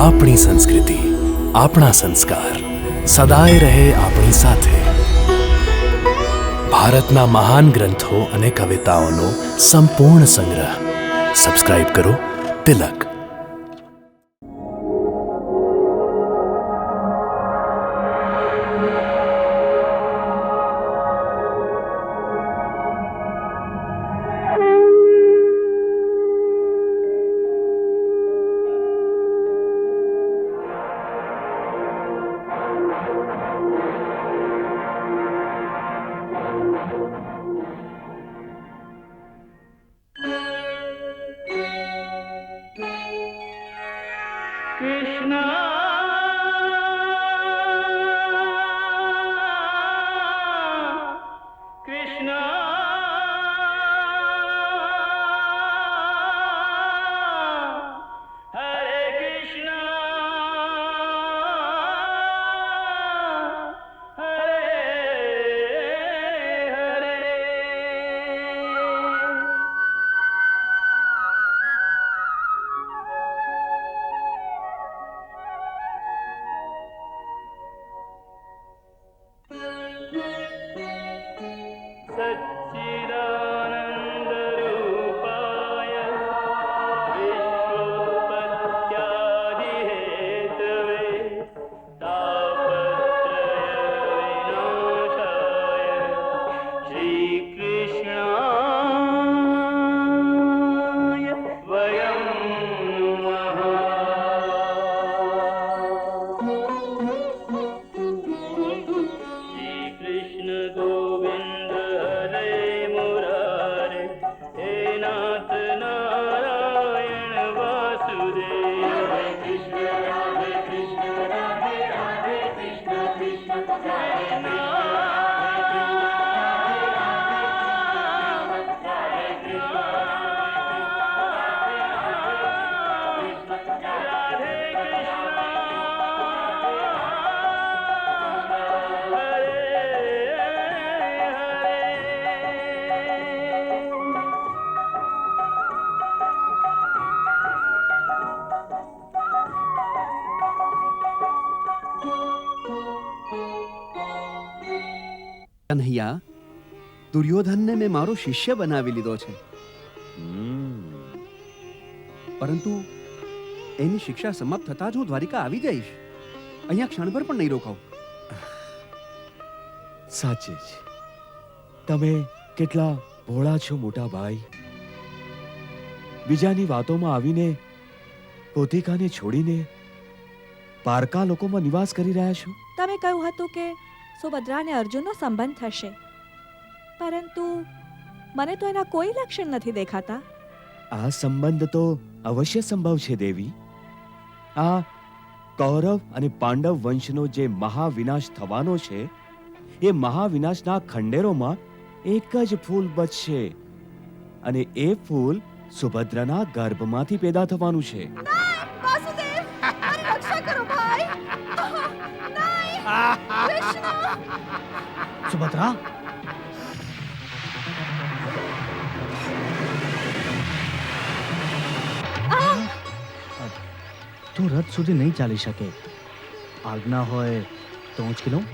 આપણી સંસ્કૃતિ, આપણા સંસ્કાર સદાય રહે આપણી સાથે. ભારતના મહાન ગ્રંથો અને કવિતાઓનો સંપૂર્ણ સંગ્રહ. સબસ્ક્રાઇબ કરો તિલક. કન્હૈયા, દુર્યોધનને મેં મારો શિષ્ય બનાવી લીધો છે, પરંતુ એની શિક્ષા સમાપ્ત થતાં જ હું દ્વારિકા આવી જઈશ. અહીંયા ક્ષણભર પણ નહીં રોકાઉં. સાચે જ તમે કેટલા ભોળા છો મોટા ભાઈ. બીજાની વાતોમાં આવીને પોતિકાને છોડીને પારકા લોકોમાં નિવાસ કરી રહ્યા છો. તમે કહ્યું હતું કે સુભદ્રા અને અર્જુનનો સંબંધ થશે, પરંતુ મને તો એના કોઈ લક્ષણ નથી દેખાતા. આ સંબંધ તો અવશ્ય સંભવ છે દેવી. આ કૌરવ અને પાંડવ વંશનો જે મહાવિનાશ થવાનો છે, એ મહાવિનાશના ખંડેરોમાં એક જ ફૂલ બચશે, અને એ ફૂલ સુભદ્રાના ગર્ભમાંથી પેદા થવાનું છે. સુભદ્રા, તું રથ સુધી નહીં ચાલી શકે. આજ્ઞા હોય તો ઊંચકી લઉં.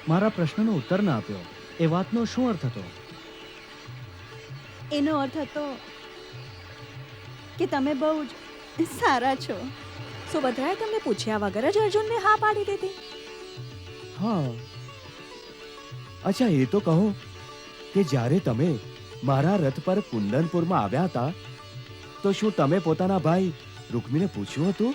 મારા પ્રશ્નનો ઉત્તર ના આપ્યો, એ વાતનો શું અર્થ હતો? એનો અર્થ હતો કે તમે બહુ જ સારા છો. સુભદ્રાએ તમને પૂછ્યા વગર જ અર્જુનને હા પાડી દીધી. હા, અચ્છા એ તો કહો કે જ્યારે તમે મારા રથ પર કુંદનપુરમાં આવ્યા હતા, તો શું તમે પોતાના ભાઈ રૂકમીને પૂછ્યું હતું?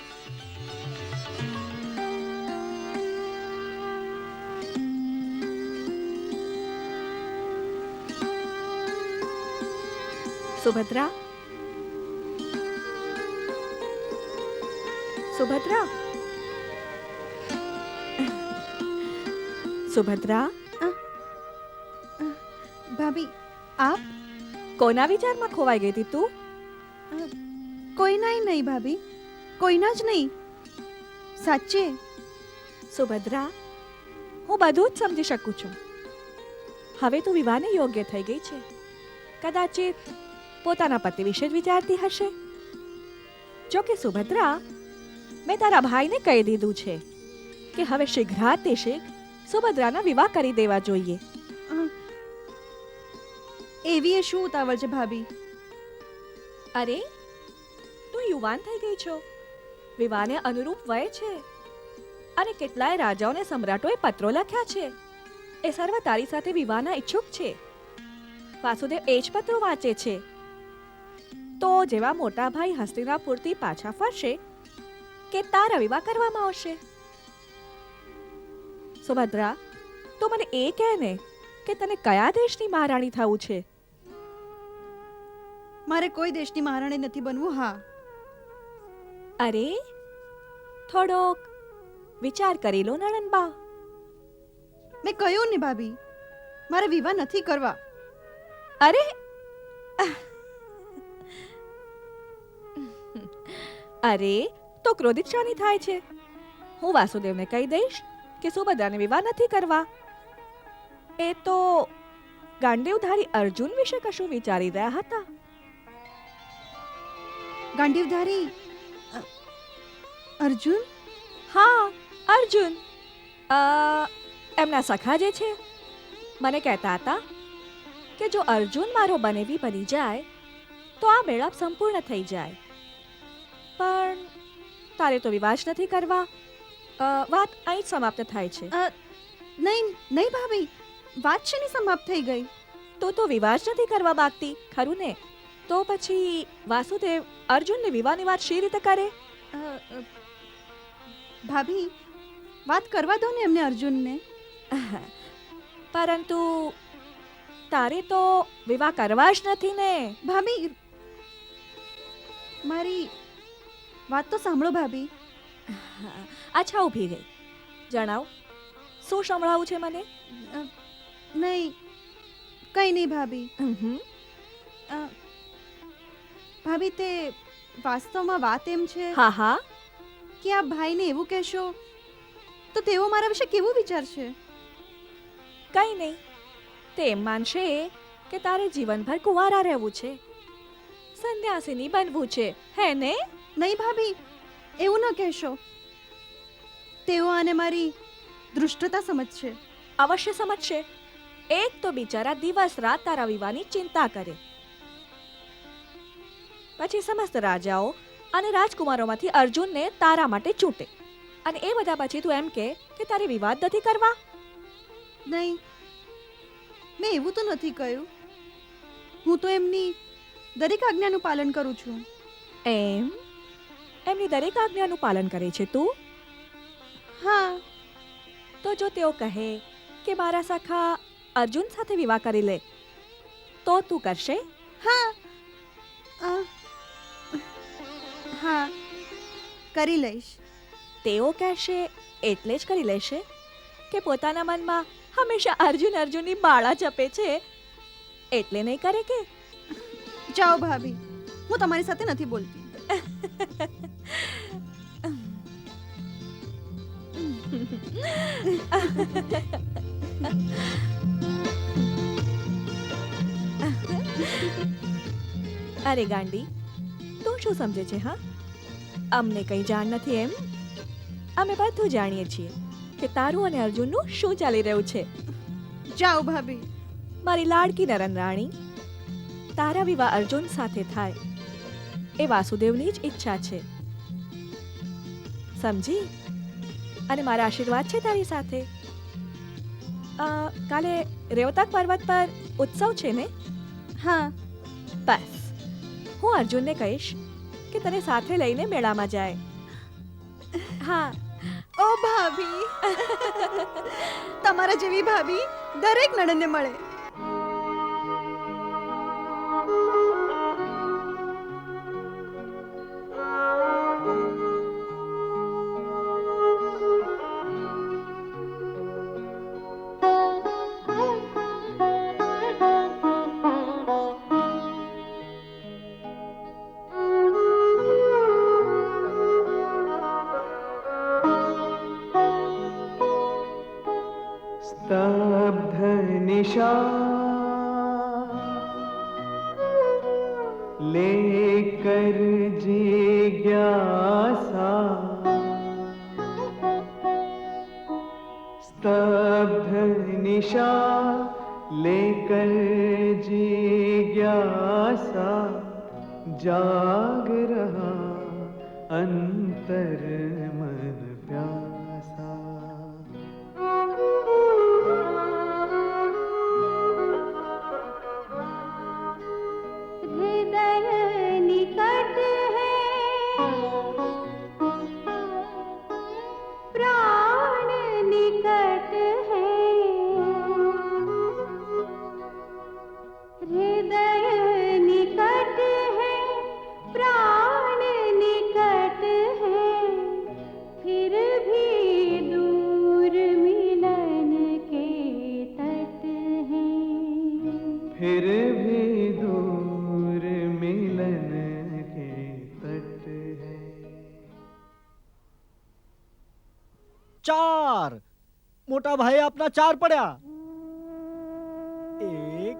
સુભદ્રા, સુભદ્રા, સુભદ્રા. ભાભી, આપ કોના વિચારમાં ખોવાઈ ગઈ હતી તું? કોઈના નહીં ભાભી, કોઈના જ નહીં, સાચે. સુભદ્રા, હું બધું જ સમજી શકું છું, હવે તું વિવાહને યોગ્ય થઈ ગઈ છે. કદાચિત પોતાના પતિ વિશે જ વિચારતી હશે. જો કે સુભદ્રા, મેં તારા ભાઈને કહી દીધું છે કે હવે શીઘ્રાતિશીઘ્ર સુભદ્રાના વિવાહ કરી દેવા જોઈએ. એવી એ શું ઉતાવળ છે ભાભી? અરે, તું યુવાન થઈ ગઈ છો. વિવાહને અનુરૂપ વય છે. અને કેટલાય રાજાઓ અને સમ્રાટોએ પત્રો લખ્યા છે. એ સર્વ તારી સાથે વિવાહના ઈચ્છુક છે. વાસુદેવ એ જ પત્રો વાંચે છે. તો જેવા મોટા ભાઈ હસ્તિનાપુરથી પાછા ફરશે કે તારા વિવાહ કરવામાં આવશે. સુભદ્રા, તો મને એ કહે ને કે તને કયા દેશની મહારાણી થવું છે? મારે કોઈ દેશની મહારાણી નથી બનવું. હા, અરે, થોડોક વિચાર કરી લો નણંદબા. મેં કહ્યું ને ભાભી, મારે વિવાહ નથી કરવા. અરે, અરે, તો ક્રોધિત શાની થાય છે? હું વાસુદેવને કહી દઈશ કે સુભદ્રાને વિવાહ નથી કરવા. એ તો ગાંડીવધારી અર્જુન વિશે કશું વિચારી રહ્યા હતા. ગાંડીવધારી અર્જુન? હા, અર્જુન. એમના સખા જે છે, મને કહેતા હતા કે જો અર્જુન મારો બનેવી બની જાય તો આ મેળાપ સંપૂર્ણ થઈ જાય. પણ તારે તો વિવાહ જ નથી કરવા. વાત અહીં જ સમાપ્ત થાય છે. નહીં નહીં ભાભી, વાત શેની સમાપ્ત થઈ ગઈ? તો વિવાહ જ નથી કરવા માંગતી, ખરું ને? તો પછી વાસુદેવ અર્જુનને વિવાહની વાત શી રીતે કરે? ભાભી, વાત કરવા દો ને એમને, અર્જુનને. પરંતુ તારે તો વિવાહ કરવા જ નથી ને. ભાભી, મારી વાત તો સાંભળો ભાભી. અચ્છા, ઊભી ગઈ. જણાવ, શું સંભળાવું છે મને? નહીં, કંઈ નહીં ભાભી. ભાભી, તે વાસ્તવમાં વાત એમ છે હા હા, કે આ ભાઈને એવું કહેશો તો તેઓ મારા વિશે કેવું વિચારશે? કઈ નહીં. તે એમ માનશે કે તારે જીવનભર કુંવારા રહેવું છે, સંન્યાસીની બનવું છે, હે ને? નહીં ભાભી, એવું ન કહેશો. તેઓ આને મારી દૃષ્ટતા સમજશે. અવશ્ય સમજશે. એક તો બિચારા દિવસ રાત તારા વિવાહની ચિંતા કરે. પછી સમસ્ત રાજાઓ અને રાજકુમારોમાંથી અર્જુનને તારા માટે ચૂંટે. અને એ બધા પછી તું એમ કે તારે વિવાદ નથી કરવા? નહીં, મેં એવું તો નથી કહ્યું. હું તો એમની દરેક આજ્ઞાનું પાલન કરું છું. એમ? એમની દરેક આજ્ઞાનું પાલન કરે છે તું? હા. તો જો તેઓ કહે કે મારા સખા અર્જુન સાથે વિવાહ કરી લે, તો તું કરશે? હા, હા, કરી લઈશ. તેઓ કહેશે એટલે જ કરી લેશે કે પોતાના મનમાં હંમેશા અર્જુન અર્જુનની બાળા જપે છે એટલે નહીં કરે કે? જાઓ ભાભી, હું તમારી સાથે નથી બોલતી. અરે ગાંડી, તું શું સમજે છે? હા, અમને કંઈ જાણ નથી એમ? અમે બધું જાણીએ છીએ કે તારું અને અર્જુનનું શું ચાલી રહ્યું છે. જાઓ ભાભી. મારી લાડકી નરન રાણી, તારા વિવાહ અર્જુન સાથે થાય એ વાસુદેવની જ ઈચ્છા છે, સમજી? અને મારા આશીર્વાદ છે તારી સાથે. કાલે રેવતક પર્વત પર ઉત્સવ છે ને? હા. બસ, હું અર્જુનને કહીશ કે તને સાથે લઈને મેળામાં જાય. હા. ઓ ભાભી, તમારા જેવી ભાભી દરેક નણંદને મળે. स्तब्ध निश निशा लेकर जिज्ञासा स्तब्ध निशा लेकर जिज्ञासा जाग रहा अंतर मन प्यासा। हृदय निकट है प्राण निकट है, हृदय निकट है प्राण निकट है, फिर भी दूर मिलन के तट हैं, फिर भी दूर मिलन के तट है। 4 મોટા ભાઈ આપના 4 પડ્યા 1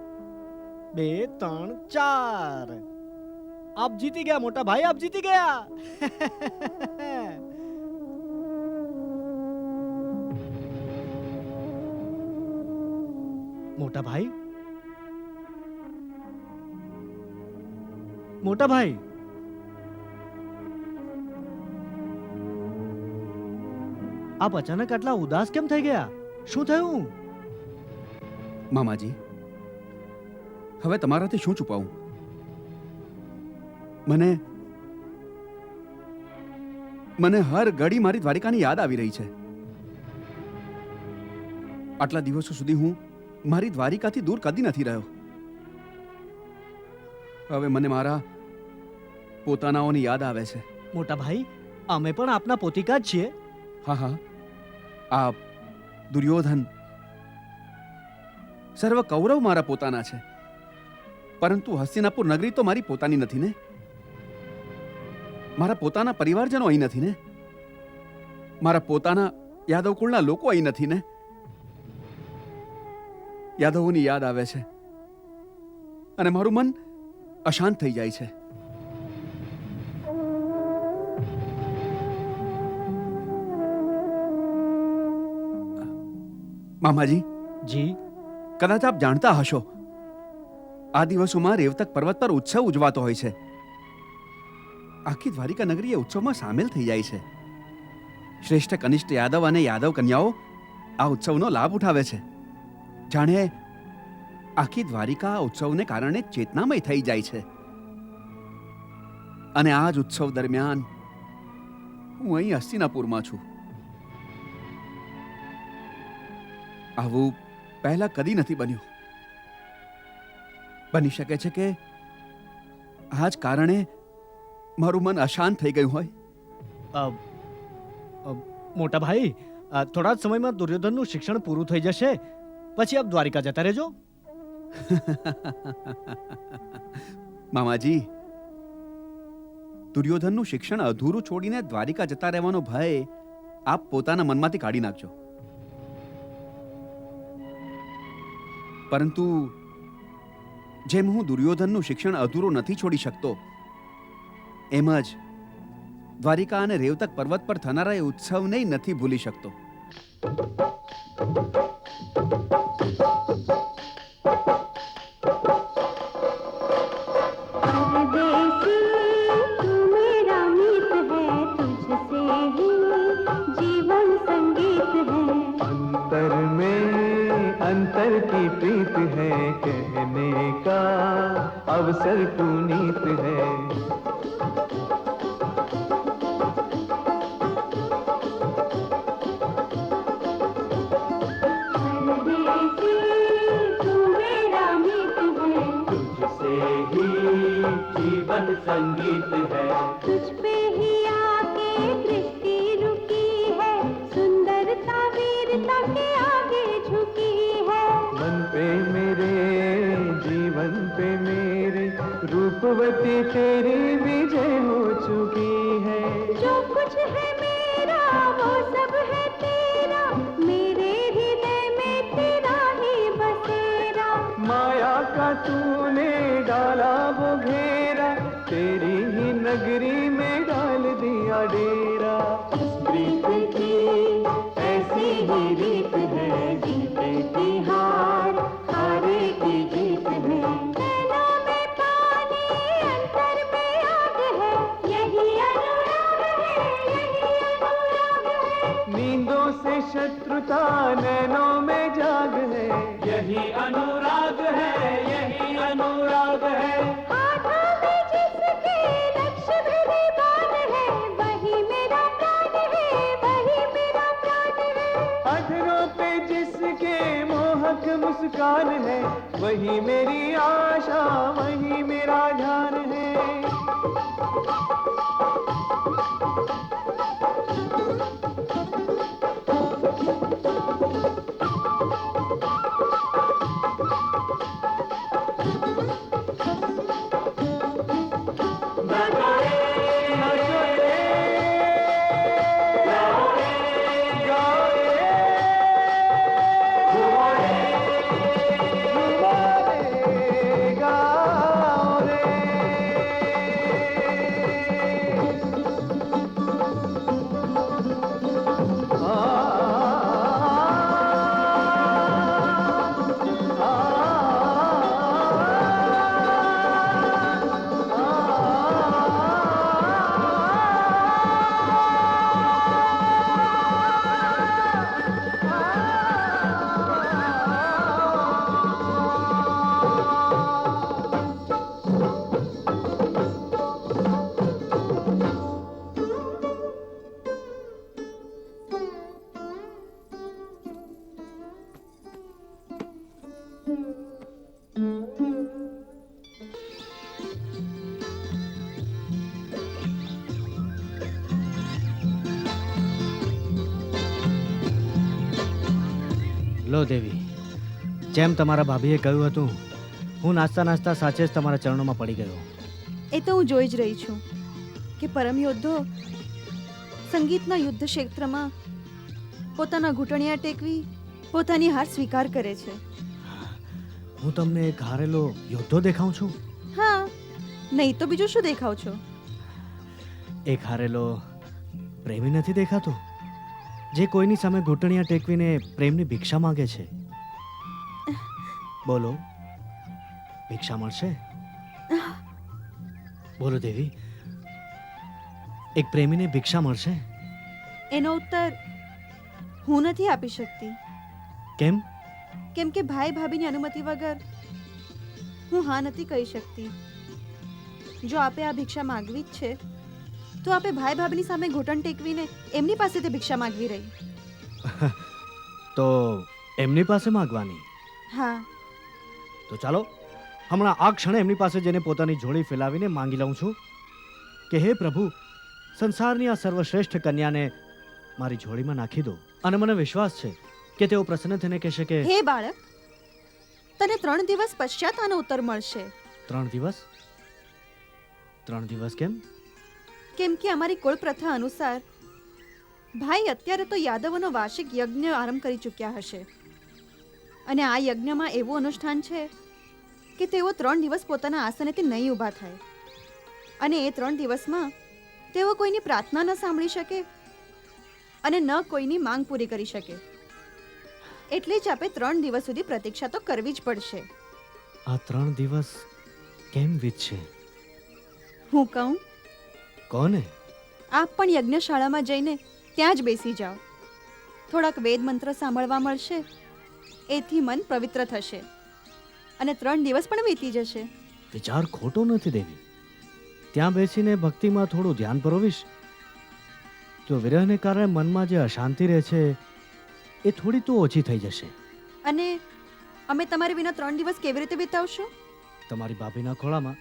2 3 4 आप जीती गया मोटा भाई, आप जीती गया। मोटा भाई, मोटा भाई, आप अचानक आटला उदास केम થઈ ગયા? શું થયું? મામાજી, હવે તમારાથી શું છુપાવું? મને મને હર ઘડી મારી દ્વારિકાની યાદ આવી રહી છે. આટલા દિવસો સુધી હું મારી દ્વારિકાથી દૂર કદી નથી રહ્યો. હવે મને મારા પોતાનાઓની યાદ આવે છે. મોટા ભાઈ, અમે પણ આપના પોતિકા જ છીએ. હા હા, આ દુર્યોધન સર્વ કૌરવ મારા પોતાના છે, પરંતુ હસ્તિનાપુર નગરી તો મારી પોતાની નથી ને. મારા પોતાના પરિવારજનો અહીં નથી ને. મારા પોતાના યાદવ કુળના લોકો અહીં નથી ને. યાદવોની યાદ આવે છે અને મારું મન અશાંત થઈ જાય છે. મામાજી જી, કદાચ આપ જાણતા હશો, આ દિવસોમાં રેવતક પર્વત પર ઉત્સવ ઉજવાતો હોય છે. આખી દ્વારિકા નગરી એ ઉત્સવમાં સામેલ થઈ જાય છે. શ્રેષ્ઠ કનિષ્ઠ યાદવ અને યાદવ કન્યાઓ આ ઉત્સવનો લાભ ઉઠાવે છે. જાણે આખી દ્વારિકા આ ઉત્સવને કારણે ચેતનામય થઈ જાય છે. અને આ જ ઉત્સવ દરમિયાન હું અહીં હસ્તિનાપુરમાં છું. આવું પહેલા કદી નથી બન્યું. બની શકે છે કે આ જ કારણે મારું મન અશાંત થઈ ગયું હોય. મોટા ભાઈ, થોડા જ સમયમાં દુર્યોધનનું શિક્ષણ પૂરું થઈ જશે, પછી આપ દ્વારિકા જતા રહેજો. મામાજી, દુર્યોધનનું શિક્ષણ અધૂરું છોડીને દ્વારિકા જતા રહેવાનો ભય આપ પોતાના મનમાંથી કાઢી નાખજો. પરંતુ જેમ હું દુર્યોધનનું શિક્ષણ અધૂરું નથી છોડી શકતો, એમ જ દ્વારિકા અને રેવતક પર્વત પર થનારા એ ઉત્સવને નથી ભૂલી શકતો. अंतर में अंतर की प्रीत है, कहने का अवसर पुनीत है। तुझसे ही जीवन संगीत है, तुझ पे ही आके दृष्टि रुकी है, सुंदरता वीरता के आगे झुकी है। मन पे मेरे जीवन पे मेरे रूपवती तेरी विजय हो चुकी है। जो कुछ है मेरा वो सब है तेरा, मेरे हृदय में तेरा ही बसेरा। तूने डाला वो घेरा, तेरी ही नगरी में डाल दिया डेरा। इस प्रीत की ऐसी ही रीत है, जीते की हार, हारे की जीत है। नैनों में पानी, अंतर में आग है, यही अनुराग है, यही अनुराग है। नींदों से शत्रुता नैनों में जाग है, यही अनुराग है, यही अनुराग है। आँखों में जिसके लक्ष्य भेदी बात है, वही मेरा प्राण है, वही मेरा प्राण है। अधरों पे जिसके मोहक मुस्कान है, वही मेरी आशा, वही मेरा ध्यान है। લો દેવી, જેમ તમારા ભાભીએ કહ્યું હતું, હું નાચતા નાચતા સાચે જ તમારા ચરણોમાં પડી ગયો. એ તો હું જોઈ જ રહી છું કે પરમ યોદ્ધો સંગીતના યુદ્ધ ક્ષેત્રમાં પોતાના ઘૂંટણિયા ટેકવી પોતાની હાર સ્વીકાર કરે છે. હું તમને એક હારેલો યોદ્ધો દેખાઉં છું? હા, નહીં તો બીજું શું દેખાવ છો? એક હારેલો પ્રેમી નથી દેખાતો, જે કોઈની સામે ઘૂંટણિયા ટેકવીને પ્રેમની ભિક્ષા માંગે છે. બોલો, ભિક્ષા મળશે? બોલો દેવી, એક પ્રેમીને ભિક્ષા મળશે? એનો ઉત્તર હું નથી આપી શકતી. કેમ? કેમ કે ભાઈ ભાભીની અનુમતિ વગર હું હા નથી કહી શકતી. જો આપે આ ભિક્ષા માંગવી જ છે તો આપે ભાઈ ભાભીની સામે ઘૂંટણ ટેકવીને એમની પાસેથી ભિક્ષા માંગવી રહી. તો એમની પાસે માંગવાની? હા, તો ચાલો હમણાં આ ક્ષણે એમની પાસે જઈને પોતાની જોડી ફેલાવીને માંગી લઉં છું કે હે પ્રભુ, સંસારની આ સર્વશ્રેષ્ઠ કન્યાને મારી જોડીમાં નાખી દો. અને મને વિશ્વાસ છે કે તેઓ પ્રસન્ન થઈને કહેશે કે હે બાળક, તને 3 દિવસ પશ્ચાત આનો ઉત્તર મળશે. 3 દિવસ? 3 દિવસ કેમ? કેમ કે અમારી કુળ પ્રથા અનુસાર ભાઈ અત્યારે તો યાદવોનો વાર્ષિક યજ્ઞ આરંભ કરી ચૂક્યા હશે, અને આ યજ્ઞમાં એવું અનુષ્ઠાન છે કે તેઓ 3 દિવસ પોતાના આસનેથી નહીં ઊભા થાય, અને એ 3 દિવસમાં તેઓ કોઈની પ્રાર્થના ન સાંભળી શકે અને ન કોઈની માંગ પૂરી કરી શકે. એટલે જ આપે 3 દિવસ સુધી પ્રતીક્ષા તો કરવી જ પડશે. આ 3 દિવસ કેમ વીતશે? હું કહું? કોને? આપ પણ યજ્ઞશાળામાં જઈને ત્યાં જ બેસી જાઓ. થોડાક વેદ મંત્ર સાંભળવા મળશે, એથી મન પવિત્ર થશે અને 3 દિવસ પણ વીતી જશે. વિચાર ખોટો નથી દેવી. ત્યાં બેસીને ભક્તિમાં થોડું ધ્યાન પરોવીશ તો વિરહને કારણે મનમાં જે અશાંતિ રહે છે એ થોડી તો ઓછી થઈ જશે. અને અમે તમારી વિના 3 દિવસ કેવી રીતે વિતાવશું? તમારી ભાભીના ખોળામાં.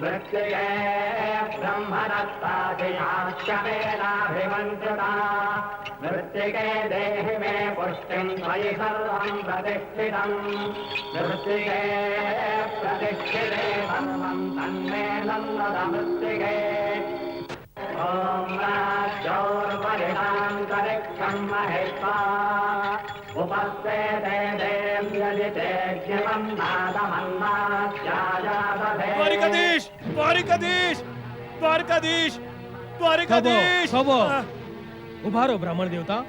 मृत्युये ब्रह्मदत्ताभियाश्यमेनाभिमन्त्रिता मृत्तिके देहि मे पुष्टिं त्वयि सर्वं प्रतिष्ठितम् मृत्तिके प्रतिष्ठिते सर्वं तन्मे नन्दद मृत्तिके ॐ राज्योर्वरिणान्तरिक्षं महित्वा उपस्थिते देव्यजितेज्ञमं नादमन्नास्यायादधे દ્વારિકાધીશ દ્વારિકાધીશ દ્વારિકાધીશ દ્વારિકાધીશ ખબો ઉભા રહો બ્રાહ્મણ દેવતા,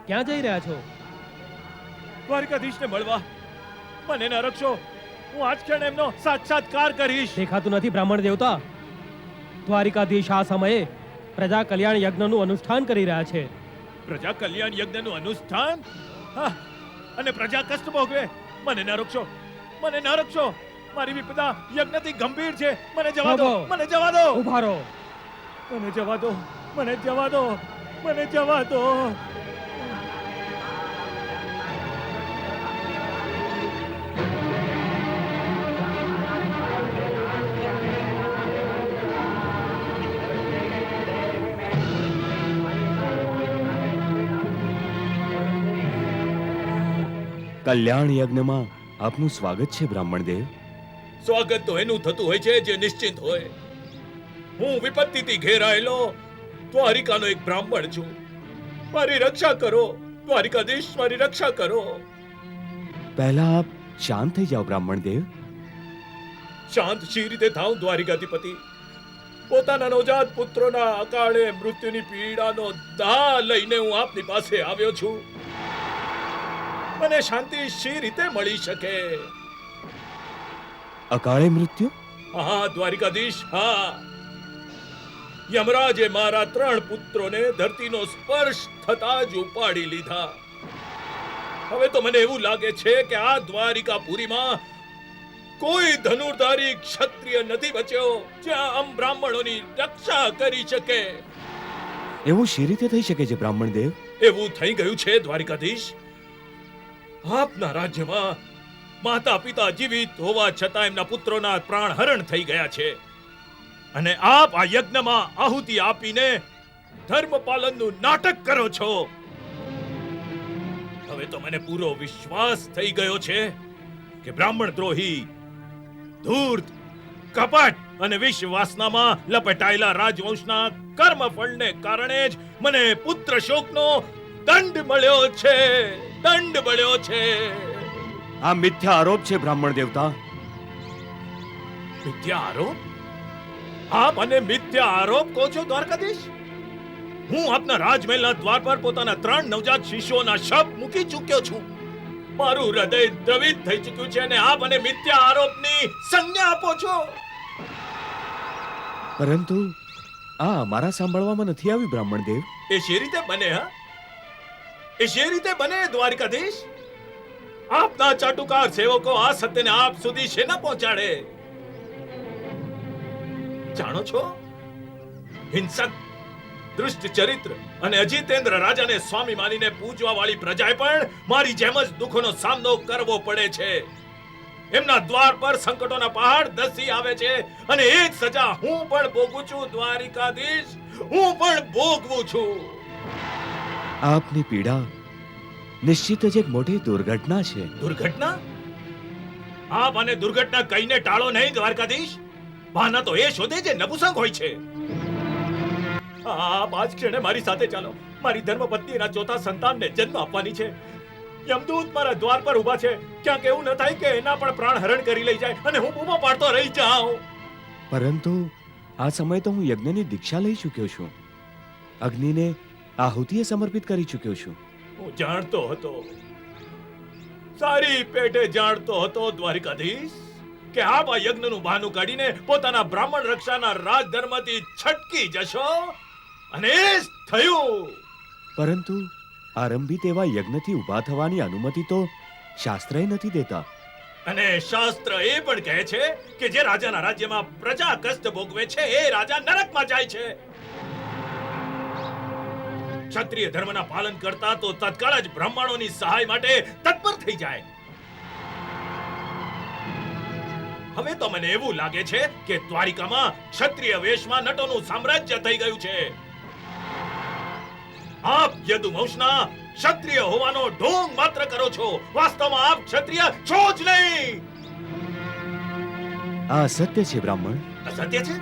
ક્યાં જઈ રહ્યા છો? દ્વારિકાધીશને મળવા. મને ન રક્ષો, હું આજ ક્ષણે એમનો સાક્ષાત્કાર કરીશ. દેખાતું નથી બ્રાહ્મણ દેવતા. દ્વારિકાધીશ આ સમયે પ્રજા કલ્યાણ યજ્ઞનું અનુષ્ઠાન કરી રહ્યા છે. પ્રજા કલ્યાણ યજ્ઞનું અનુષ્ઠાન? હા, અને પ્રજા કષ્ટ ભોગવે. મને ન રક્ષો, મને ન રક્ષો. મારી વિપદા યજ્ઞથી ગંભીર છે. મને જવા દો, ખબો. મને જવા દો, ઉભા રહો. મને જવા દો, મને જવા દો, મને જવા દો. કલ્યાણ યજ્ઞમાં આપનું સ્વાગત છે બ્રાહ્મણ દેવ. સ્વાગત તો એનું થતું હોય છે જે નિશ્ચિત હોય. હું વિપત્તિથી ઘેરાયેલો દ્વારિકાનો એક બ્રાહ્મણ છું. મારી રક્ષા કરો દ્વારિકાધીશ, મારી રક્ષા કરો. પહેલા આપ શાંત થઈ જાઓ બ્રાહ્મણ દેવ. શાંત શી રીતે થાઉં દ્વારિકાધિપતિ? પોતાના નવજાત પુત્રોના અકાળે મૃત્યુની પીડાનો દા લઈને હું આપની પાસે આવ્યો છું. મને શાંતિ શી રીતે મળી શકે? અકાળે મૃત્યુ? હા દ્વારિકાધીશ, હા. યમરાજે મારા 3 પુત્રોને ધરતીનો સ્પર્શ થતા જ ઉપાડી લીધા. હવે તો મને એવું લાગે છે કે આ દ્વારિકાપુરીમાં કોઈ ધનુર્ધારી ક્ષત્રિય નથી બચ્યો જે આમ બ્રાહ્મણોની રક્ષા કરી શકે. એવું શી રીતે થઈ શકે છે બ્રાહ્મણ દેવ? એવું થઈ ગયું છે દ્વારિકાધીશ. આપના રાજ્યમાં માતા પિતા જીવિત હોવા છતાં એમના પુત્રોના પ્રાણ હરણ થઈ ગયા છે. અને આપ આ યજ્ઞમાં આહુતિ આપીને ધર્મ પાલનનું નાટક કરો છો. હવે તો મને પૂરો વિશ્વાસ થઈ ગયો છે કે બ્રાહ્મણ દ્રોહી, ધૂર્ત, કપટ અને વિશ્વાસનામાં લપેટાયેલા રાજવંશના કર્મફળને કારણે જ મને પુત્ર શોકનો દંડ મળ્યો છે, દંડ મળ્યો છે. આ મિથ્યા આરોપ છે બ્રાહ્મણ દેવતા. મિથ્યા આરોપ? આપ અને મિથ્યા આરોપ કહો છો દ્વારકાધીશ? હું આપના રાજમહેલના દ્વાર પર પોતાના 3 નવજાત શિશુઓના શબ મૂકી ચૂક્યો છું. મારું હૃદય દ્રવિત થઈ ચૂક્યું છે અને આપ અને મિથ્યા આરોપની સંજ્ઞા આપો છો. પરંતુ આ અમારા સાંભળવામાં નથી આવ્યું બ્રાહ્મણ દેવ. એ શી રીતે બને? હા, એ શી રીતે બને દ્વારકાધીશ? આપના ચાટુકાર સેવકો આ સત્યને આપ સુધી શેના પહોંચાડે? જાણો છો, હિંસક, દુષ્ટ ચરિત્ર અને અજીતેન્દ્ર રાજાને સ્વામી માનીને પૂજવા વાળી પ્રજાએ પણ મારી જેમ જ દુઃખોનો સામનો કરવો પડે છે. એમના દ્વાર પર સંકટોના પહાડ ધસી આવે છે અને એ જ સજા હું પણ ભોગવું છું દ્વારિકાધીશ, હું પણ ભોગવું છું. આપની પીડા નિશ્ચિત જ એક મોટી દુર્ઘટના છે. દુર્ઘટના? આપ અને દુર્ઘટના કહીને ટાળો નહીં દ્વારકાધીશ. બહાના તો એ શોધે જે નપુસંગ હોય છે. આપ આજ ક્ષણે મારી સાથે ચાલો. મારી ધર્મપત્નીના 4થા સંતાનને જન્મ આપવાની છે. યમદૂત મારા દ્વાર પર ઊભા છે. ક્યાંક એવું ન થાય કે એના પણ પ્રાણ હરણ કરી લઈ જાય અને હું બૂમો પાડતો રહી જાઉં. પરંતુ આ સમયે તો હું યજ્ઞની દીક્ષા લઈ ચૂક્યો છું. અગ્નિને આહુતિએ સમર્પિત કરી ચૂક્યો છું. હું જાણતો હતો, સારી પેટે જાણતો હતો દ્વારિકાધીશ, કે આપ આ યજ્ઞનું બહાનું કાઢીને પોતાના બ્રાહ્મણ રક્ષાના રાજધર્મથી છટકી જશો અને એ જ થયું. પરંતુ આરંભિત એવા યજ્ઞથી ઊભા થવાની અનુમતિ તો શાસ્ત્રએ નથી દેતા. અને શાસ્ત્ર એ પણ કહે છે કે જે રાજાના રાજ્યમાં પ્રજા કષ્ટ ભોગવે છે એ રાજા નરકમાં જાય છે. ક્ષત્રિય ધર્મના પાલન કરતા તો તત્કાળ જ બ્રાહ્મણોની સહાય માટે તત્પર થઈ જાય. હવે તો મને એવું લાગે છે કે દ્વારિકામાં ક્ષત્રિય વેશમાં નટોનું સામ્રાજ્ય થઈ ગયું છે. આપ યદુવંશના ક્ષત્રિય હોવાનો ઢોંગ માત્ર કરો છો. વાસ્તવમાં આપ ક્ષત્રિય છો જ નહીં. આ અસત્ય છે બ્રાહ્મણ. અસત્ય છે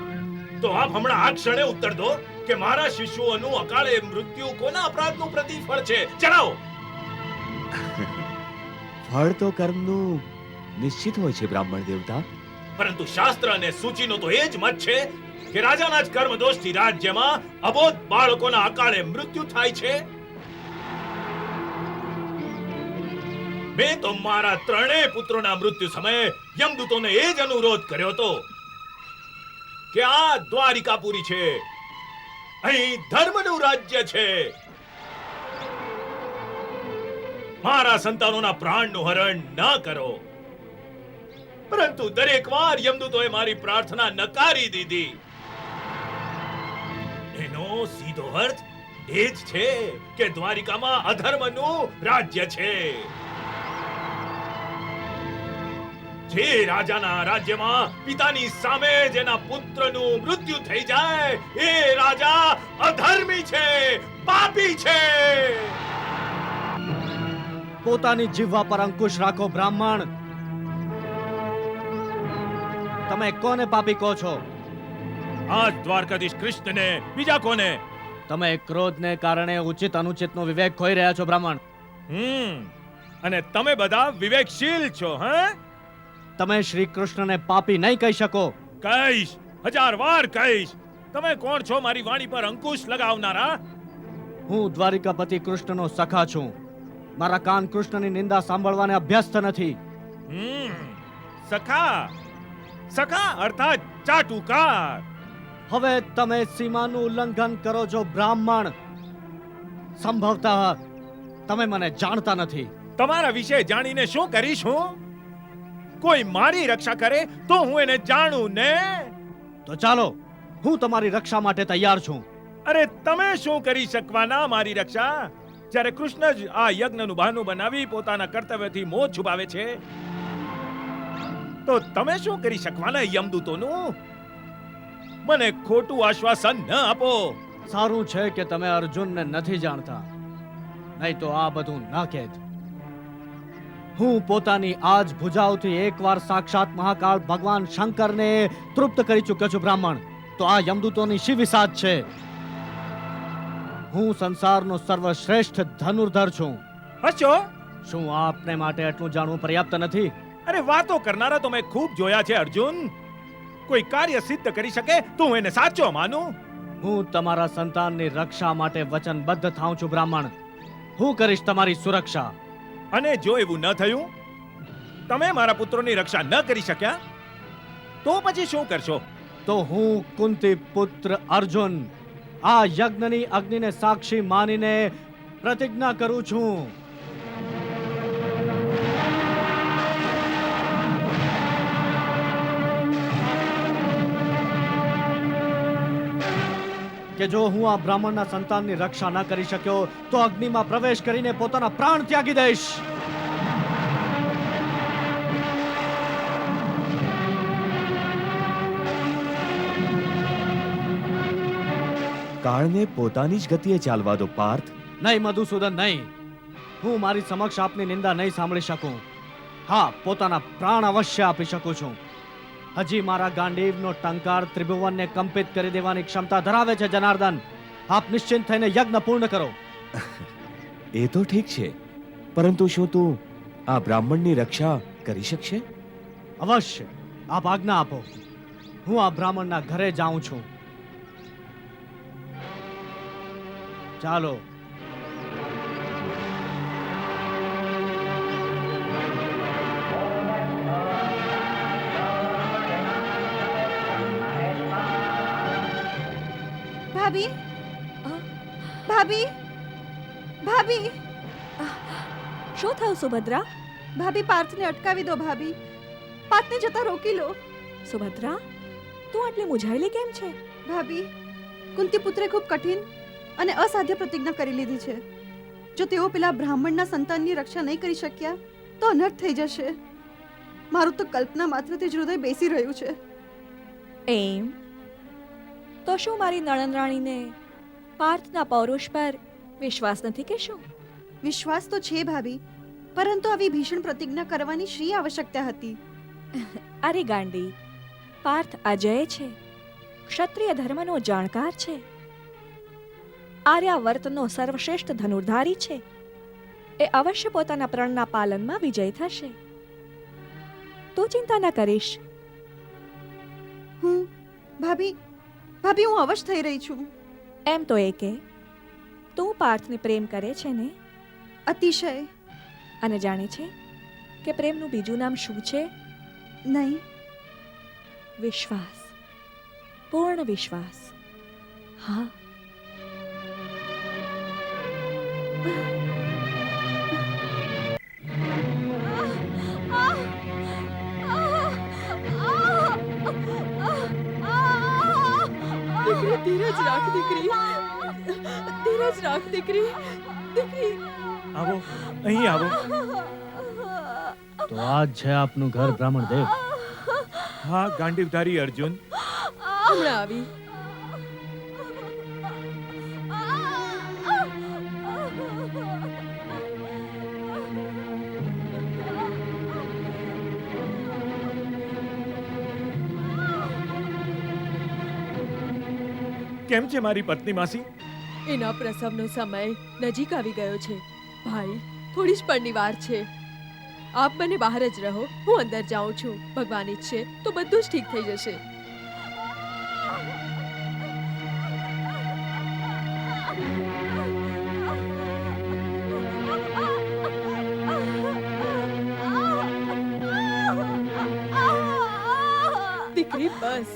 તો આપ હમણાં આ ક્ષણે ઉત્તર દો કે મારા શિશુઓનું અકાળે મૃત્યુ કોના અપરાધનું પ્રતિફળ છે? જણાવો. ફળ તો કર્મનું નિશ્ચિત હોય છે બ્રાહ્મણ દેવતા. પરંતુ શાસ્ત્ર અને સૂચિનો તો એ જ મત છે કે રાજાના જ કર્મદોષથી રાજ્યમાં અબોધ બાળકોના અકાળે મૃત્યુ થાય છે. મેં તો મારા ત્રણેય પુત્રોના મૃત્યુ સમયે યમદૂતોને એ જ અનુરોધ કર્યો હતો કે આ દ્વારિકાપુરી છે, અહીં ધર્મનું રાજ્ય છે. મારા સંતાનોના પ્રાણનું હરણ ન કરો. પરંતુ દરેક વાર યમદૂતોએ મારી પ્રાર્થના નકારી દીધી. એનો સીધો અર્થ એ જ છે કે દ્વારિકામાં અધર્મનું રાજ્ય છે. જે રાજાના રાજ્યમાં પિતાની સામે જેના પુત્રનું મૃત્યુ થઈ જાય એ રાજા અધર્મી છે, પાપી છે. પોતાની જીહ્વા પર અંકુશ રાખો બ્રાહ્મણ. તમે કોને પાપી કહો છો? આ દ્વારકાધીશ કૃષ્ણને, બીજા કોને? તમે ક્રોધને કારણે ઉચિત અનુચિતનો વિવેક ખોઈ રહ્યા છો બ્રાહ્મણ. અને તમે બધા વિવેકશીલ છો. તમે શ્રી કૃષ્ણને પાપી નહીં કહી શકો. કહીશ, 1000 વાર કહીશ. તમે કોણ છો મારી વાણી પર અંકુશ લગાવનારા? હું દ્વારિકાપતિ કૃષ્ણનો સખા છું. મારા કાન કૃષ્ણની નિંદા સાંભળવાને અભ્યસ્ત નથી. સખા, સખા અર્થાત ચાટુકાર. હવે તમે સીમાનું ઉલ્લંઘન કરો છો બ્રાહ્મણ. સંભવતઃ તમે મને જાણતા નથી. તમારા વિશે જાણીને શું કરીશ હું? કોઈ મારી રક્ષા કરે તો હું એને જાણું ને. તો ચાલો, હું તમારી રક્ષા માટે તૈયાર છું. અરે તમે શું કરી શકવાના મારી રક્ષા? જ્યારે કૃષ્ણ જ આ યજ્ઞનું બહાનું બનાવી પોતાના કર્તવ્યથી મોહ છુપાવે છે, તો તમે શું કરી શકવાના યમદૂતોનું? મને ખોટું આશ્વાસન ન આપો. સારું છે કે તમે અર્જુનને નથી જાણતા, નહીં તો આ બધું ના કહેત. હું પોતાની આજ ભુજાઓથી એકવાર સાક્ષાત મહાકાળ ભગવાન શંકરને તૃપ્ત કરી ચૂક્યો છું બ્રાહ્મણ. તો આ યમદૂતોની શી વિસાદ છે? હું સંસારનો સર્વશ્રેષ્ઠ ધનુર્ધર છું. હશો? શું આપને માટે આટલું જાણવું પર્યાપ્ત નથી? અરે વાતો કરનારા તો મેં ખૂબ જોયા છે અર્જુન. કોઈ કાર્ય સિદ્ધ કરી શકે તો હું એને સાચો માનું. હું તમારા સંતાનની રક્ષા માટે વચનબદ્ધ થાઉં છું બ્રાહ્મણ. હું કરીશ તમારી સુરક્ષા. અને જો એવું ન થયું, તમે મારા પુત્રોની રક્ષા ન કરી શક્યા, તો પછી શું કરશો? તો હું કુંતી પુત્ર અર્જુન આ યજ્ઞની અગ્નિને સાક્ષી માનીને પ્રતિજ્ઞા કરું છું કે જો હું આ બ્રાહ્મણના સંતાનની રક્ષા ન કરી શક્યો તો અગ્નિમાં પ્રવેશ કરીને પોતાના પ્રાણ ત્યાગી દઈશ. કાળને પોતાની જ ગતિએ ચાલવા દો પાર્થ. નહીં મધુસૂદન, નહીં. હું મારી સમક્ષ આપની નિંદા નહીં સાંભળી શકું. હા, પોતાના પ્રાણ અવશ્ય આપી શકું છું. હજી મારા ગાંડીવનો ટંકાર ત્રિભુવનને કંપિત કરી દેવાની ક્ષમતા ધરાવે છે જનાર્દન. આપ નિશ્ચિંત થઈને યજ્ઞ પૂર્ણ કરો. એ તો ઠીક છે, પરંતુ શું તું આ બ્રાહ્મણની રક્ષા કરી શકશે? અવશ્ય. આપ આજ્ઞા આપો. હું આ બ્રાહ્મણના ઘરે જાઉં છું. ચાલો. ભાભી, ભાભી, ભાભી, શું થયું સુભદ્રા? ભાભી, પાર્થને અટકાવી દો. ભાભી, પાર્થને જતા રોકી લો. સુભદ્રા, તું આટલી મૂંઝાયેલી કેમ છે? ભાભી, કુંતી પુત્રે ખૂબ કઠિન અને અસાધ્ય પ્રતિજ્ઞા કરી લીધી છે. જો તેઓ પેલા બ્રાહ્મણના સંતાનની રક્ષા નહીં કરી શક્યા તો અનર્થ થઈ જશે. મારું તો કલ્પના માત્રથી જ હૃદય બેસી રહ્યું છે. એમ તો શું મારી નણંદ રાણીને પાર્થના પૌરુષ પર વિશ્વાસ નથી કે શું? વિશ્વાસ તો છે ભાભી, પરંતુ આવી ભીષણ પ્રતિજ્ઞા કરવાની શી આવશ્યકતા હતી? અરે ગાંડી, પાર્થ અજય છે, ક્ષત્રિય ધર્મનો જાણકાર છે, આર્યાવર્તનો સર્વશ્રેષ્ઠ ધનુર્ધારી છે. એ અવશ્ય પોતાના પ્રણના પાલનમાં વિજય થશે. તું ચિંતા ન કરીશ. હું ભાભી ભાભી હું અવશ થઈ રહી છું. એમ તો એ કે તું પાર્થને પ્રેમ કરે છે ને? અતિશય. અને જાણે છે કે પ્રેમનું બીજું નામ શું છે? નહીં. વિશ્વાસ, પૂર્ણ વિશ્વાસ. હા, ધીરજ રાખ દીકરી, ધીરજ રાખ દીકરી, દીકરી. આવો, અહીં આવો. તો આ જ છે આપનું ઘર બ્રાહ્મણ દેવ? હા ગાંડીવધારી અર્જુન. હમણાં આવી. કેમ છે મારી પત્ની માસી? એના પ્રસવનો સમય નજીક આવી ગયો છે. ભાઈ, થોડી જ પળની વાર છે. આપ બંને બહાર જ રહો, હું અંદર જાઉં છું. ભગવાન ઈચ્છે તો બધું જ ઠીક થઈ જશે. દીકરી બસ,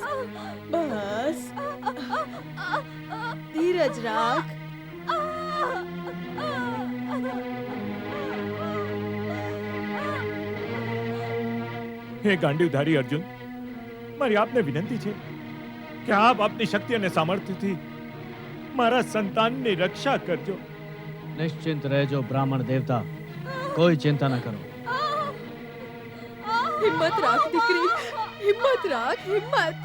બસ, ધીરજ રાખ. હે ગાંડીવધારી અર્જુન, મારી આપને વિનંતી છે કે આપ આપની શક્તિ અને સામર્થ્યથી મારા સંતાનની રક્ષા કરજો. નિશ્ચિંત રહેજો બ્રાહ્મણ દેવતા, કોઈ ચિંતા ન કરો. હિંમત રાખ દીકરી, હિંમત રાખ, હિંમત.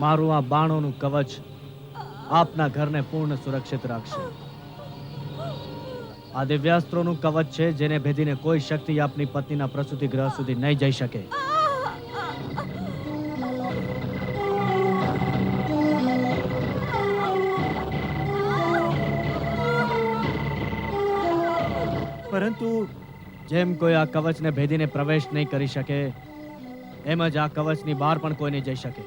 મારું આ બાણોનું કવચ આપના ઘરને પૂર્ણ સુરક્ષિત રાખશે. આ દિવ્યાસ્ત્રોનું કવચ છે જેને ભેદીને કોઈ શક્તિ આપની પત્નીના પ્રસૂતિ ગ્રહ સુધી નહીં જઈ શકે. પરંતુ જેમ કોઈ આ કવચને ભેદીને પ્રવેશ નહીં કરી શકે, એમ જ આ કવચની બહાર પણ કોઈ નહીં જઈ શકે.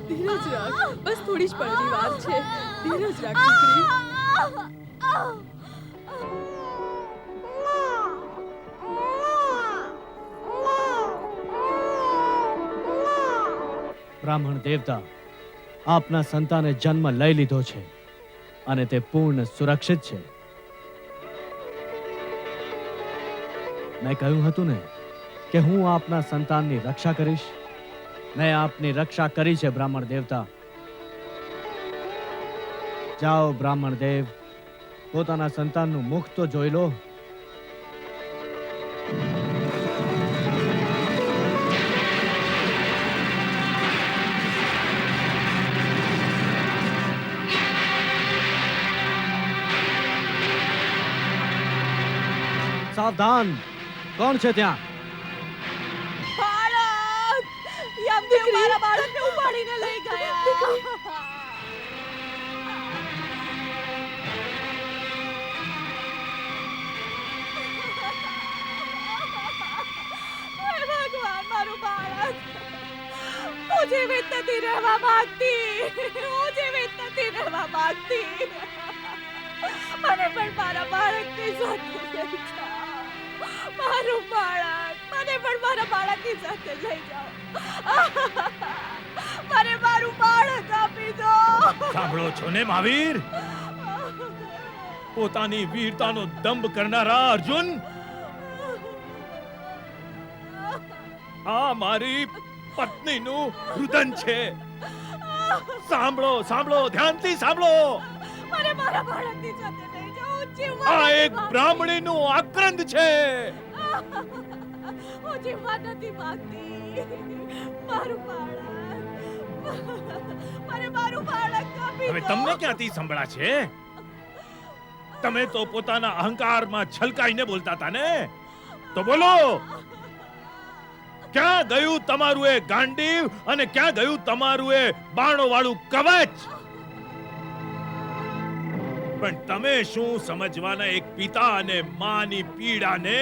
ધીરજ રાખ, બસ થોડી જ પળની વાર છે. ધીરજ રાખ દીકરી. બ્રાહ્મણ દેવતા, આપના સંતાને જન્મ લઈ લીધો છે અને તે પૂર્ણ સુરક્ષિત છે. મેં કહ્યું હતું ને કે હું આપના સંતાનની રક્ષા કરીશ. મેં આપની રક્ષા કરી છે બ્રાહ્મણ દેવતા. જાઓ બ્રાહ્મણ દેવ, પોતાના સંતાનનું મુખ તો જોઈ લો. સાવધાન! કોણ છે ત્યાં? બાળક! યમદેવ મારા બાળકને ઉપાડીને લઈ ગયા. હે ભગવાન, મારું બાળક! હું જીવિત નથી રહેવા માંગતી. હું જીવિત નથી રહેવા માંગતી. મને પણ મારા બાળકની સાથે લઈ જાઓ. મારું બાળક! મને પણ મારા બાળકની સાથે લઈ જાઓ. મને મારું બાળક આપી દો. સાંભળો છો ને મહાવીર? પોતાની વીરતાનો દંભ કરનારા અર્જુન, આ મારી પત્નીનું રુદન છે. સાંભળો, સાંભળો, ધ્યાનથી સાંભળો. મને મારા બાળકની સાથે લઈ જાઓ. હું જીવવા આ નથી એક માંગતી. બ્રાહ્મણીનું આક્રંદ છે. હું જીવવા નથી માંગતી. મારું બાળક! મને મારું બાળક આપી હવે દો. તમને ક્યાંથી સંભળા છે? તમે તો પોતાના અહંકારમાં છલકાઈને બોલતા હતા ને? તો બોલો, ક્યાં ગયું તમારું એ ગાંડીવ અને ક્યાં ગયું તમારું એ બાણો વાળું કવચ? પણ તમે શું સમજવાના એક પિતા અને માની પીડાને,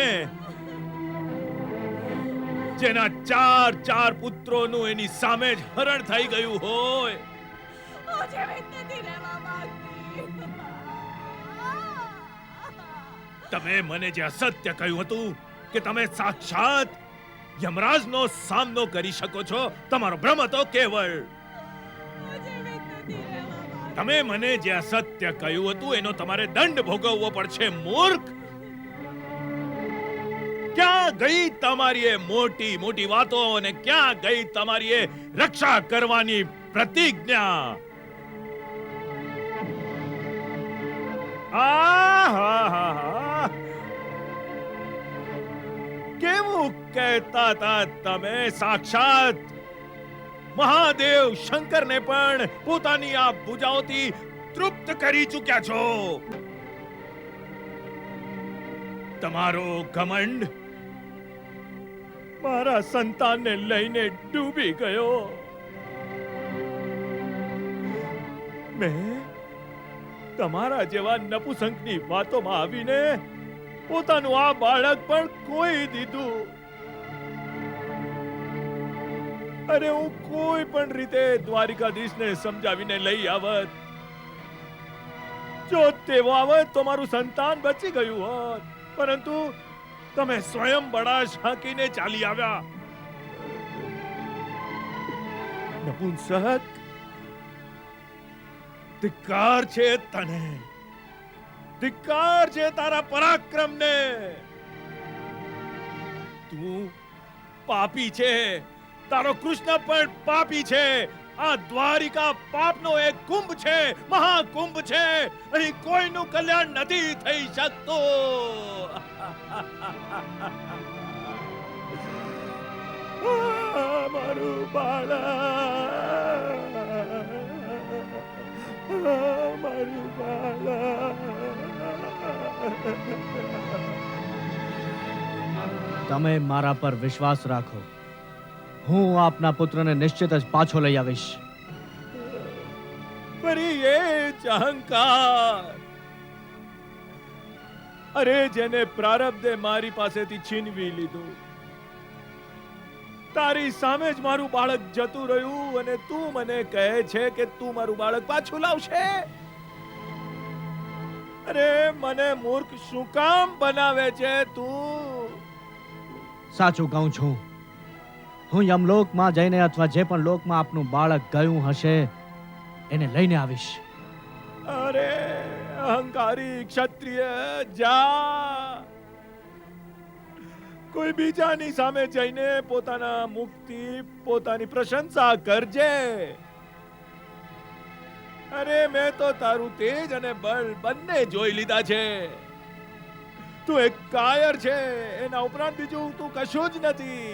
જેના ચાર પુત્રોનું એની સામે જ હરણ થઈ ગયું હોય. હું જીવિત નથી રહેવા માંગતી. તમે મને જે અસત્ય કહ્યું હતું કે તમે સાક્ષાત યમરાજનો સામનો કરી શકો છો, તમારો ભ્રમ હતો કેવળ. હું જીવિત નથી રહેવા માંગતી. તમે મને જે અસત્ય કહ્યું હતું એનો તમારે દંડ ભોગવવો પડશે, મૂર્ખ. ક્યાં ગઈ તમારી એ મોટી મોટી વાતો અને ક્યાં ગઈ તમારી એ રક્ષા કરવાની પ્રતિજ્ઞા? આહાહાહા. કેવું કહેતા હતા તમે? સાક્ષાત મહાદેવ શંકરને પણ પોતાની આ ભુજાઓથી તૃપ્ત કરી ચૂક્યા છો. તમારો ઘમંડ મારા સંતાનને લઈને ડૂબી ગયો. મેં તમારા જેવા નપુસંકની વાતોમાં આવીને પોતાનું આ બાળક પણ ખોઈ દીધું. અરે હું કોઈ પણ રીતે દ્વારિકાધીશને સમજાવીને લઈ આવત. જો તેવો આવત તો મારું સંતાન બચી ગયું હોત. પરંતુ તમે સ્વયં બળાશ હાંકીને ચાલી આવ્યા. નપુંસક, ધિક્કાર છે તને. ધિક્કાર છે તારા પરાક્રમને. તું પાપી છે. તારો કૃષ્ણ પણ પાપી છે. આ દ્વારિકા પાપનો એક કુંભ છે, મહાકુંભ છે. અહીં કોઈનું કલ્યાણ નથી થઈ શકતું. મારું બાળક, મારું બાળક. તમે મારા પર વિશ્વાસ રાખો. હું આપના પુત્રને નિશ્ચિત જ પાછો લઈ આવીશ. ફરી એ જ અહંકાર. અરે જેને પ્રારબ્ધે મારી પાસેથી છીનવી લીધું, તારી સામે જ મારું બાળક જતું રહ્યું અને તું મને કહે છે કે તું મારું બાળક પાછું લાવશે. અરે મને મૂર્ખ શું કામ બનાવે છે તું? સાચું કહું છું. હું યમલોકમાં જઈને અથવા જે પણ લોકમાં આપનું બાળક ગયું હશે એને લઈને આવીશ. અરે અહંકારી ક્ષત્રિય, જા. કોઈ બીજાની સામે જઈને પોતાના મુખથી પોતાની પ્રશંસા કરજે. અરે મેં તો તારું તેજ અને બળ બંને જોઈ લીધા છે. તું એક કાયર છે. એના ઉપરાંત બીજું તું કશું જ નથી.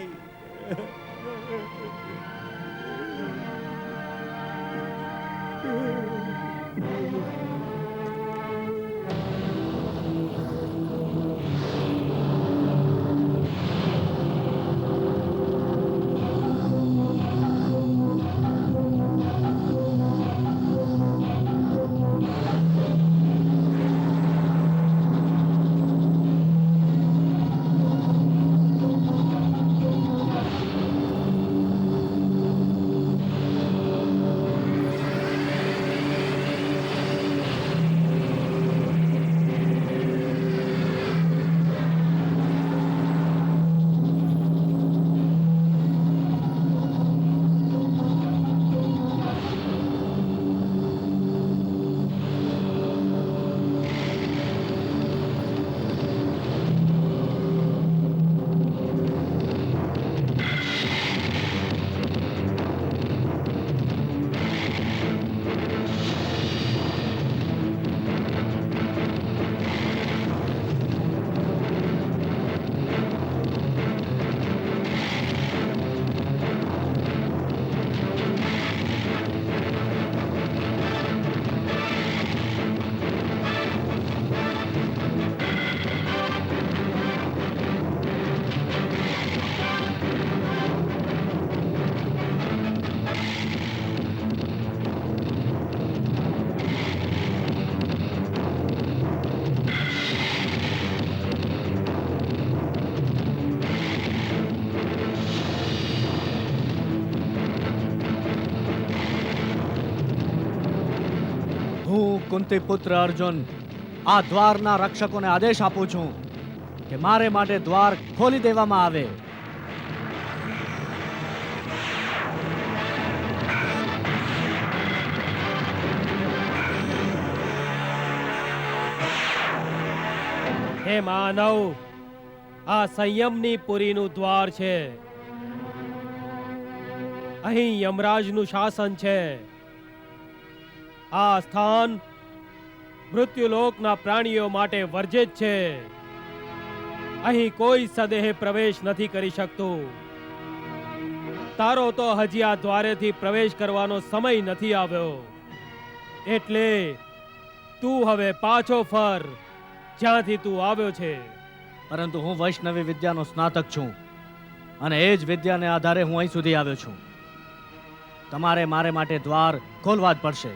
કુંતી પુત્ર અર્જુન, આ દ્વારના રક્ષકોને આદેશ આપું છું કે મારે માટે દ્વાર ખોલી દેવામાં આવે. હે માનવ, આ સંયમની પુરીનું દ્વાર છે. અહીં યમરાજનું શાસન છે. આ સ્થાન મૃત્યુલોકના પ્રાણીઓ માટે વર્જિત છે. અહીં કોઈ સદેહ પ્રવેશ નથી કરી શકતું. તારો તો હજી આ દ્વારેથી પ્રવેશ કરવાનો સમય નથી આવ્યો. એટલે તું હવે પાછો ફર જ્યાંથી તું આવ્યો છે. પરંતુ હું વૈષ્ણવી વિદ્યાનો સ્નાતક છું અને એ જ વિદ્યાને આધારે હું અહીં સુધી આવ્યો છું. તમારે મારે માટે દ્વાર ખોલવા જ પડશે.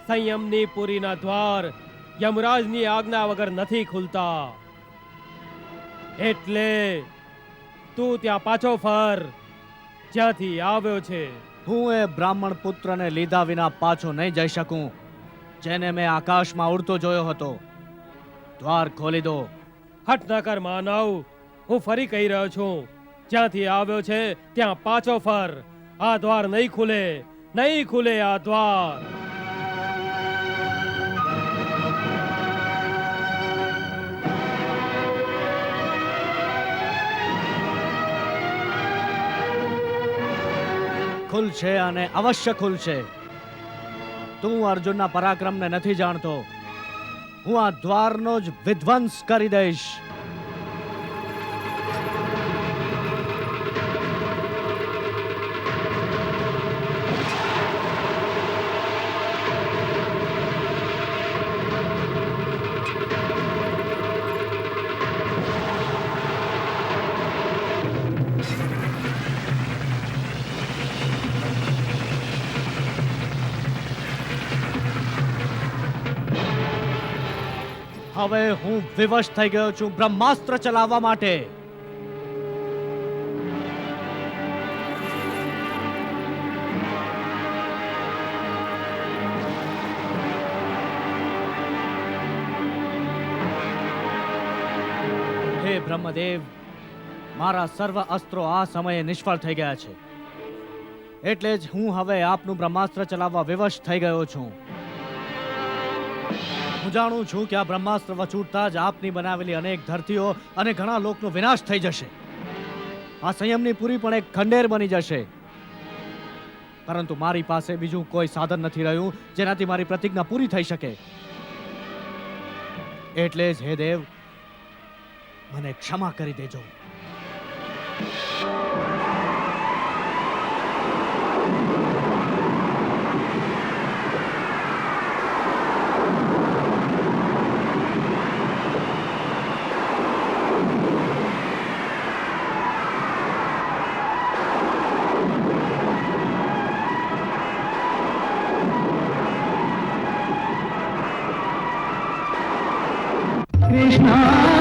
સંયમની પુરીના દ્વાર યમરાજની આજ્ઞા વગર નથી ખુલતા. એટલે તું ત્યાં પાછો ફર જ્યાંથી આવ્યો છે. હું એ બ્રાહ્મણ પુત્રને લીધા વિના પાછો નહીં જઈ શકું, જેને મેં આકાશમાં ઉડતો જોયો હતો. દ્વાર ખોલી દો. હઠ ન કર માનવ, હું ફરી કહી રહ્યો છું, જ્યાંથી આવ્યો છે ત્યાં પાછો ફર. આ દ્વાર નહીં ખુલે, નહીં ખુલે આ દ્વાર. ખુલશે અને અવશ્ય ખુલશે. તું અર્જુનના પરાક્રમને નથી જાણતો. હું આ દ્વારનો જ વિધ્વંસ કરી દઈશ. હવે હું વિવશ થઈ ગયો છું બ્રહ્માસ્ત્ર ચલાવવા માટે. હે બ્રહ્મદેવ, મારા સર્વ અસ્ત્રો આ સમયે નિષ્ફળ થઈ ગયા છે. એટલે જ હું હવે આપનું બ્રહ્માસ્ત્ર ચલાવવા વિવશ થઈ ગયો છું. હું જાણું છું કે આ બ્રહ્માસ્ત્ર વચૂટતા જ આપની બનાવેલી અનેક ધરતીઓ અને ઘણા લોકનો વિનાશ થઈ જશે. આ સંયમની પુરી પણ એક ખંડેર બની જશે. પરંતુ મારી પાસે બીજું કોઈ સાધન નથી રહ્યું જેનાથી મારી પ્રતિજ્ઞા પૂરી થઈ શકે. એટલે જ હે દેવ, મને ક્ષમા કરી દેજો. कृष्णा